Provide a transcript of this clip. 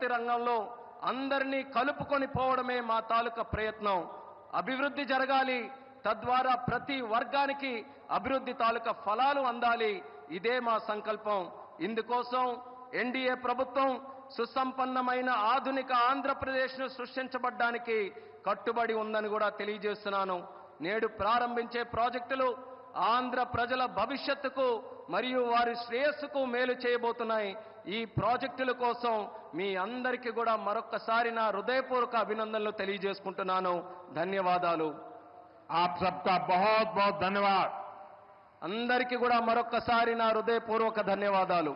రంగంలో అందరినీ కలుపుకొని పోవడమే మా తాలూకా ప్రయత్నం. అభివృద్ధి జరగాలి, తద్వారా ప్రతి వర్గానికి అభివృద్ధి తాలూకా ఫలాలు అందాలి. ఇదే మా సంకల్పం. ఇందుకోసం ఎన్డీఏ ప్రభుత్వం సుసంపన్నమైన ఆధునిక ఆంధ్రప్రదేశ్ను సృష్టించబడ్డానికి కట్టుబడి ఉందని కూడా తెలియజేస్తున్నాను. నేడు ప్రారంభించే ప్రాజెక్టులు ఆంధ్ర ప్రజల భవిష్యత్తుకు మరియు వారి శ్రేయస్సుకు మేలు చేయబోతున్నాయి. ఈ ప్రాజెక్టుల కోసం మీ అందరికీ కూడా మరొక్కసారి నా హృదయపూర్వక అభినందనలు తెలియజేసుకుంటున్నాను. ధన్యవాదాలు. आप सबका बहुत बहुत धन्यवाद. అందరికీ కూడా మరొక్కసారి నా హృదయపూర్వక ధన్యవాదాలు.